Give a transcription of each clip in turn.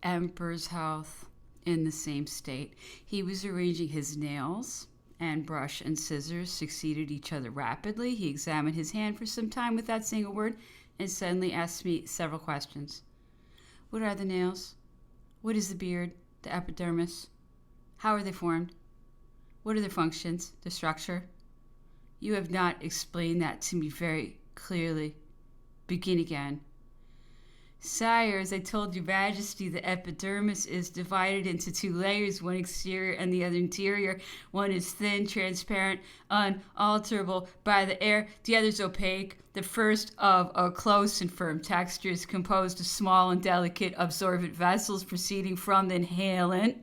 emperor's health in the same state. He was arranging his nails, and brush and scissors succeeded each other rapidly. He examined his hand for some time without saying a word, and suddenly asked me several questions. What are the nails? What is the beard, the epidermis? How are they formed? What are their functions, the structure? You have not explained that to me very clearly. Begin again. Sire, as I told your majesty, the epidermis is divided into two layers, one exterior and the other interior. One is thin, transparent, unalterable by the air. The other is opaque. The first, of a close and firm texture, is composed of small and delicate absorbent vessels proceeding from the inhalant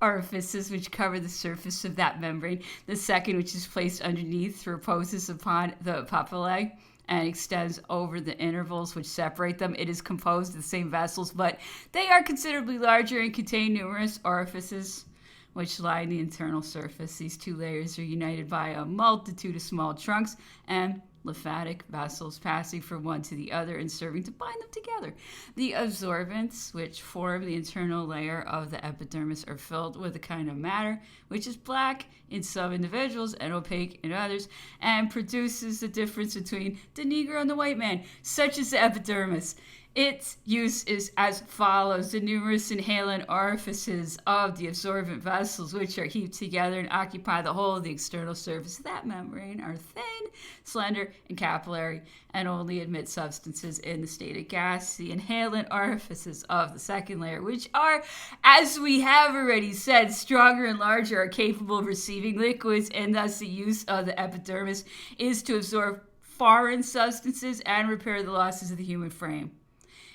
orifices which cover the surface of that membrane. The second, which is placed underneath, reposes upon the papillae and extends over the intervals which separate them. It is composed of the same vessels, but they are considerably larger and contain numerous orifices which line the internal surface. These two layers are united by a multitude of small trunks and lymphatic vessels passing from one to the other and serving to bind them together. The absorbents which form the internal layer of the epidermis are filled with a kind of matter which is black in some individuals and opaque in others, and produces the difference between the Negro and the white man, such as the epidermis. Its use is as follows. The numerous inhalant orifices of the absorbent vessels, which are heaped together and occupy the whole of the external surface of that membrane, are thin, slender, and capillary, and only admit substances in the state of gas. The inhalant orifices of the second layer, which are, as we have already said, stronger and larger, are capable of receiving liquids, and thus the use of the epidermis is to absorb foreign substances and repair the losses of the human frame.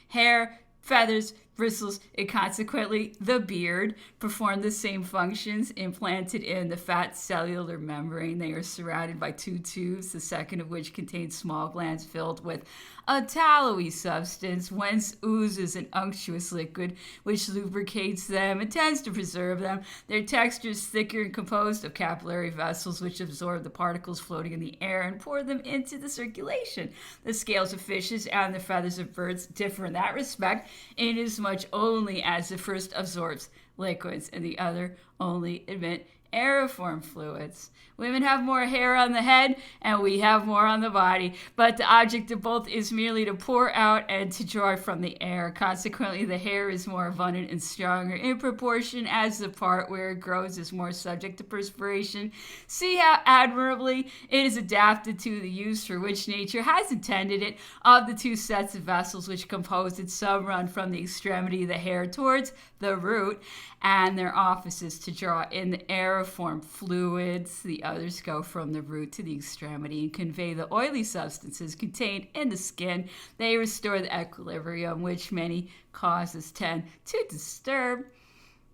Hair, feathers, bristles, and consequently the beard perform the same functions implanted in the fat cellular membrane. They are surrounded by two tubes, the second of which contains small glands filled with a tallowy substance, whence oozes an unctuous liquid which lubricates them and tends to preserve them. Their texture is thicker and composed of capillary vessels which absorb the particles floating in the air and pour them into the circulation. The scales of fishes and the feathers of birds differ in that respect, inasmuch only as the first absorbs liquids and the other only admit aeriform fluids. Women have more hair on the head and we have more on the body, but the object of both is merely to pour out and to draw from the air. Consequently, the hair is more abundant and stronger in proportion as the part where it grows is more subject to perspiration. See how admirably it is adapted to the use for which nature has intended it. Of the two sets of vessels which compose it, some run from the extremity of the hair towards the root, and their office is to draw in the aeriform fluids. The others go from the root to the extremity and convey the oily substances contained in the skin. They restore the equilibrium which many causes tend to disturb.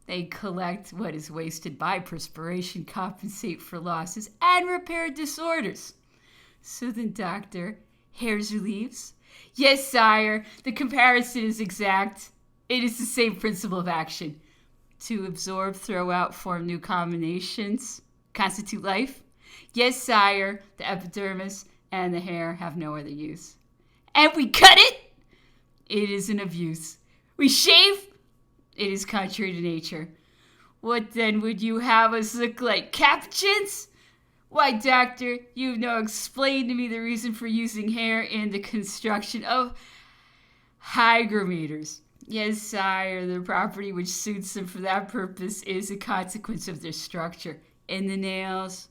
They collect what is wasted by perspiration, compensate for losses, and repair disorders. So then, doctor, hairs or leaves? Yes, sire, the comparison is exact. It is the same principle of action. To absorb, throw out, form new combinations, constitute life? Yes, sire, the epidermis and the hair have no other use. And we cut it? It is an abuse. We shave? It is contrary to nature. What then would you have us look like, Capuchins? Why, doctor, you've now explained to me the reason for using hair in the construction of hygrometers. Yes, sire, the property which suits them for that purpose is a consequence of their structure. And the nails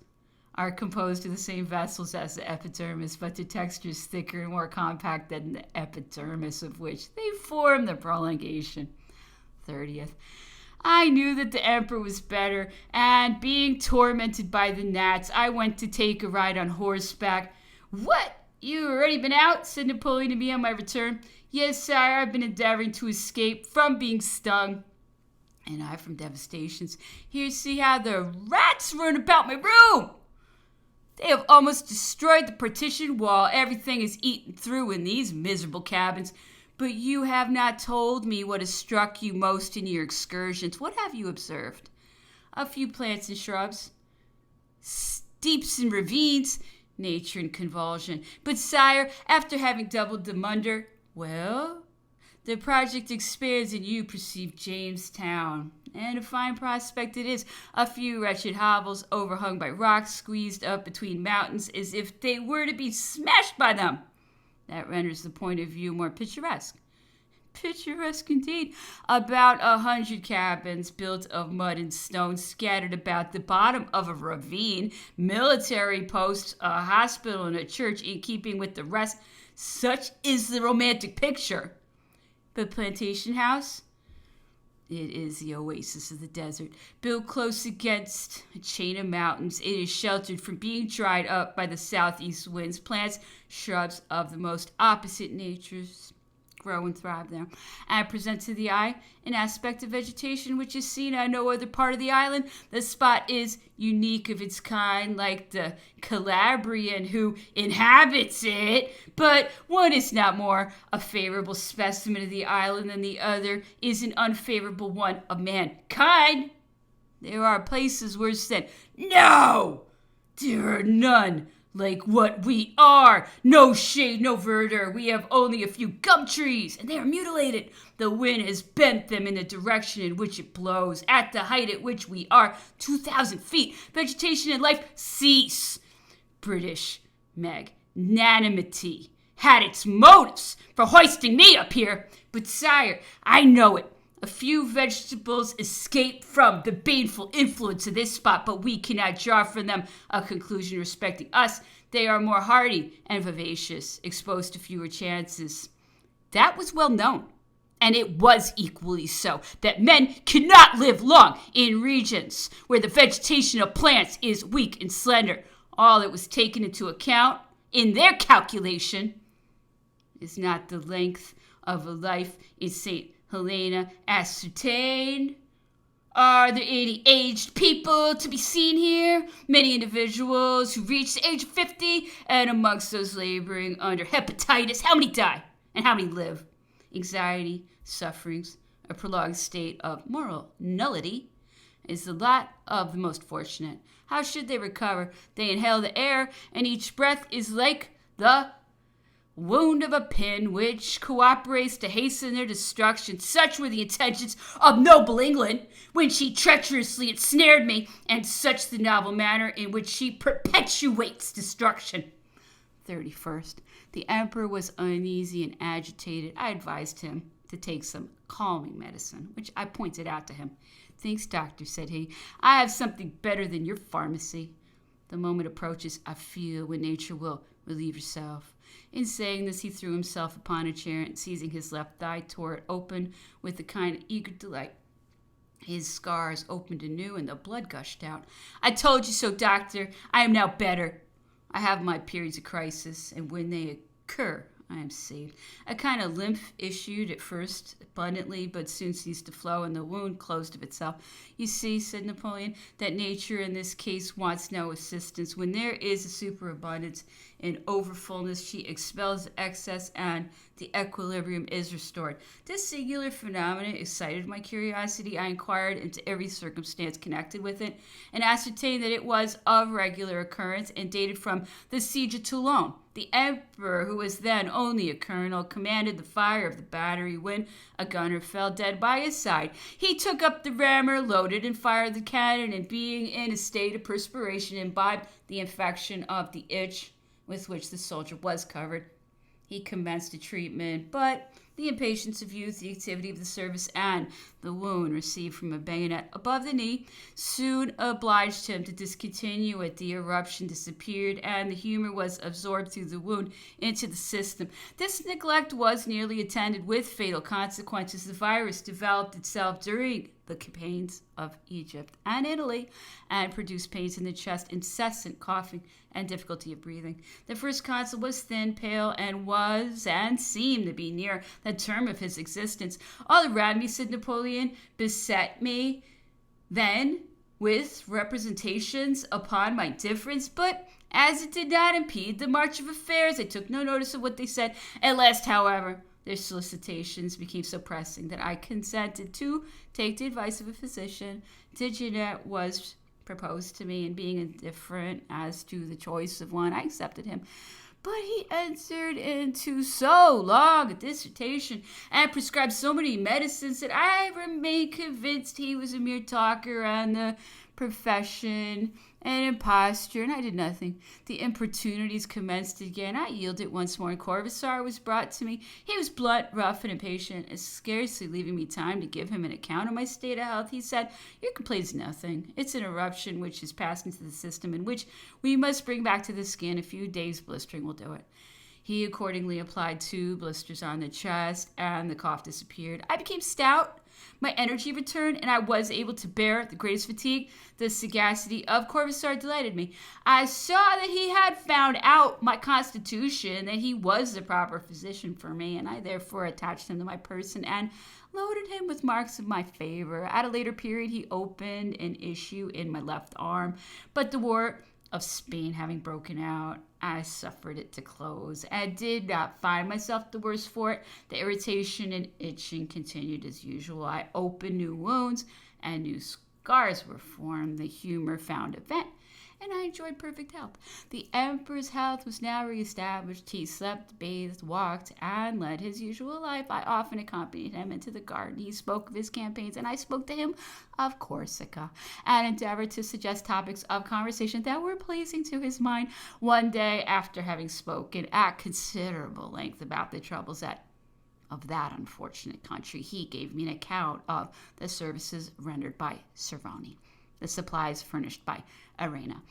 are composed of the same vessels as the epidermis, but the texture is thicker and more compact than the epidermis, of which they form the prolongation. 30th. I knew that the emperor was better, and being tormented by the gnats, I went to take a ride on horseback. What? You already been out? Said Napoleon to me on my return. Yes, sire, I've been endeavoring to escape from being stung. And I from devastations. Here, see how the rats run about my room. They have almost destroyed the partition wall. Everything is eaten through in these miserable cabins. But you have not told me what has struck you most in your excursions. What have you observed? A few plants and shrubs, steeps and ravines, nature in convulsion. But sire, after having doubled them under, well, The project expands and you perceive Jamestown. And a fine prospect it is. A few wretched hovels overhung by rocks squeezed up between mountains as if they were to be smashed by them. That renders the point of view more picturesque. Picturesque indeed. About 100 cabins built of mud and stone scattered about the bottom of a ravine, military posts, a hospital, and a church in keeping with the rest. Such is the romantic picture. But Plantation House? It is the oasis of the desert. Built close against a chain of mountains, it is sheltered from being dried up by the southeast winds. Plants, shrubs of the most opposite natures grow and thrive there, and present to the eye an aspect of vegetation which is seen on no other part of the island. The spot is unique of its kind, like the Calabrian who inhabits it, but one is not more a favorable specimen of the island than the other is an unfavorable one of mankind. There are places worse than, no, there are none like what we are. No shade, no verdure. We have only a few gum trees, and they are mutilated. The wind has bent them in the direction in which it blows. At the height at which we are, 2,000 feet, vegetation and life cease. British magnanimity had its motives for hoisting me up here. But sire, I know it. A few vegetables escape from the baneful influence of this spot, but we cannot draw from them a conclusion respecting us. They are more hardy and vivacious, exposed to fewer chances. That was well known, and it was equally so, that men cannot live long in regions where the vegetation of plants is weak and slender. All that was taken into account in their calculation is not the length of a life in St. Helena ascertained. Are there any aged people to be seen here? Many individuals who reach the age of 50, and amongst those laboring under hepatitis, how many die and how many live? Anxiety, sufferings, a prolonged state of moral nullity is the lot of the most fortunate. How should they recover? They inhale the air, and each breath is like the wound of a pin which cooperates to hasten their destruction. Such were the intentions of noble England when she treacherously ensnared me, and such the novel manner in which she perpetuates destruction. 31st. The emperor was uneasy and agitated. I advised him to take some calming medicine, which I pointed out to him. Thanks, doctor, said he. I have something better than your pharmacy. The moment approaches, I feel, when nature will relieve herself. In saying this, he threw himself upon a chair and, seizing his left thigh, tore it open with a kind of eager delight. His scars opened anew and the blood gushed out. I told you so, doctor. I am now better. I have my periods of crisis, and when they occur, I am saved. A kind of lymph issued at first abundantly, but soon ceased to flow, and the wound closed of itself. You see, said Napoleon, that nature in this case wants no assistance. When there is a superabundance in overfullness, she expels excess, and the equilibrium is restored. This singular phenomenon excited my curiosity. I inquired into every circumstance connected with it, and ascertained that it was of regular occurrence, and dated from the siege of Toulon. The emperor, who was then only a colonel, commanded the fire of the battery when a gunner fell dead by his side. He took up the rammer, loaded and fired the cannon, and being in a state of perspiration, imbibed the infection of the itch with which the soldier was covered. He commenced a treatment, but the impatience of youth, the activity of the service, and the wound received from a bayonet above the knee soon obliged him to discontinue it. The eruption disappeared, and the humor was absorbed through the wound into the system. This neglect was nearly attended with fatal consequences. The virus developed itself during the campaigns of Egypt and Italy, and produced pains in the chest, incessant coughing, and difficulty of breathing. The first consul was thin, pale, and seemed to be near the term of his existence. All around me, said Napoleon, beset me then with representations upon my difference, but as it did not impede the march of affairs, I took no notice of what they said. At last, however, their solicitations became so pressing that I consented to take the advice of a physician. Digenet was proposed to me, and being indifferent as to the choice of one, I accepted him. but he entered into so long a dissertation and prescribed so many medicines that I remain convinced he was a mere talker on the profession and imposture, and I did nothing. The importunities commenced again. I yielded once more, and Corvisart was brought to me. He was blunt, rough, and impatient, and scarcely leaving me time to give him an account of my state of health. He said, "Your complaint is nothing. It's an eruption which has passed into the system, and which we must bring back to the skin. A few days' blistering will do it." He accordingly applied 2 blisters on the chest, and the cough disappeared. I became stout. My energy returned, and I was able to bear the greatest fatigue. The sagacity of Corvisart delighted me. I saw that he had found out my constitution, that he was the proper physician for me, and I therefore attached him to my person and loaded him with marks of my favor. At a later period, he opened an issue in my left arm, but the war of Spain having broken out, I suffered it to close. I did not find myself the worse for it. The irritation and itching continued as usual. I opened new wounds and new scars were formed. The humor found a vent, and I enjoyed perfect health. The emperor's health was now reestablished. He slept, bathed, walked, and led his usual life. I often accompanied him into the garden. He spoke of his campaigns, and I spoke to him of Corsica, and endeavored to suggest topics of conversation that were pleasing to his mind. One day, after having spoken at considerable length about the troubles of that unfortunate country, he gave me an account of the services rendered by Cervoni, the supplies furnished by Arena,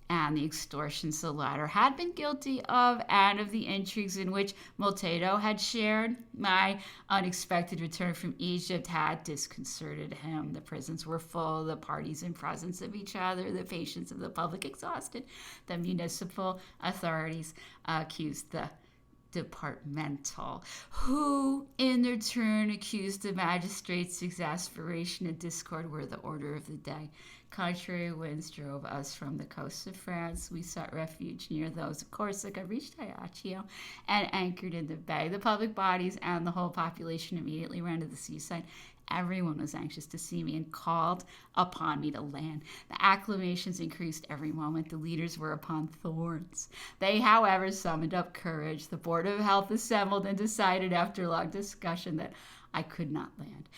and the extortions the latter had been guilty of, and of the intrigues in which Moltedo had shared. My unexpected return from Egypt had disconcerted him. The prisons were full, the parties in presence of each other, the patience of the public exhausted. The municipal authorities accused the departmental, who in their turn accused the magistrates. Exasperation and discord were the order of the day. Contrary winds drove us from the coasts of France. We sought refuge near those of Corsica, reached Ajaccio, and anchored in the bay. The public bodies and the whole population immediately ran to the seaside. Everyone was anxious to see me and called upon me to land. The acclamations increased every moment. The leaders were upon thorns. They, however, summoned up courage. The Board of Health assembled and decided after long discussion that I could not land.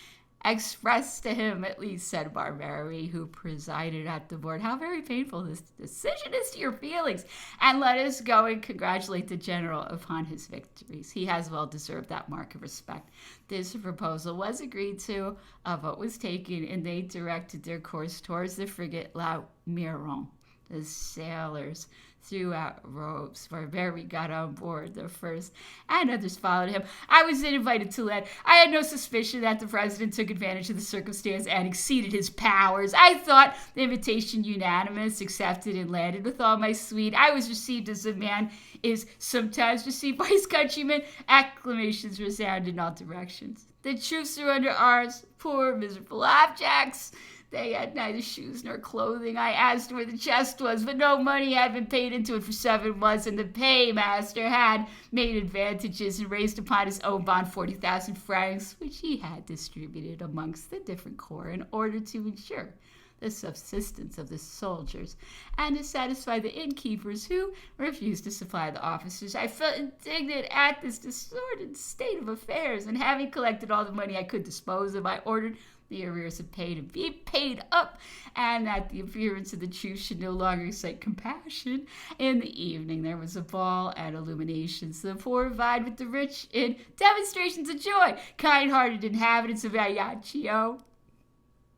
"Express to him, at least," said Barberi, who presided at the board, "how very painful this decision is to your feelings, and let us go and congratulate the general upon his victories. He has well deserved that mark of respect." This proposal was agreed to, a vote was taken, and they directed their course towards the frigate La Miron. The sailors threw out ropes. Barberi got on board the first, and others followed him. I was then invited to land. I had no suspicion that the president took advantage of the circumstance and exceeded his powers. I thought the invitation unanimous, accepted, and landed with all my suite. I was received as a man is sometimes received by his countrymen. Acclamations resounded in all directions. The troops were under arms, poor miserable objects. They had neither shoes nor clothing. I asked where the chest was, but no money had been paid into it for 7 months, and the paymaster had made advantages and raised upon his own bond 40,000 francs, which he had distributed amongst the different corps in order to ensure the subsistence of the soldiers and to satisfy the innkeepers who refused to supply the officers. I felt indignant at this disordered state of affairs, and having collected all the money I could dispose of, I ordered the arrears of pay to be paid up, and that the appearance of the troops should no longer excite compassion. In the evening there was a ball and illuminations. The poor vied with the rich in demonstrations of joy. Kind-hearted inhabitants of Ajaccio,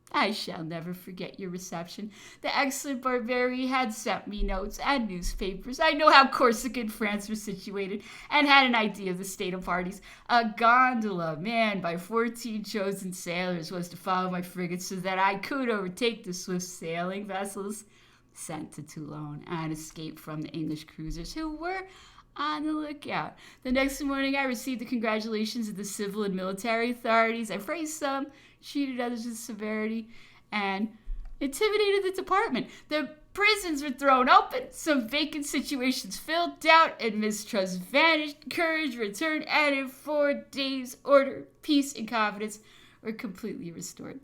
I shall never forget your reception. The excellent Barberi had sent me notes and newspapers. I know how Corsica and France were situated, and had an idea of the state of parties. A gondola manned by 14 chosen sailors was to follow my frigate, so that I could overtake the swift sailing vessels sent to Toulon and escape from the English cruisers who were on the lookout. The next morning I received the congratulations of the civil and military authorities. I praised some, treated others with severity, and intimidated the department. The prisons were thrown open, some vacant situations filled, doubt and mistrust vanished, courage returned, and in 4 days order, peace, and confidence were completely restored.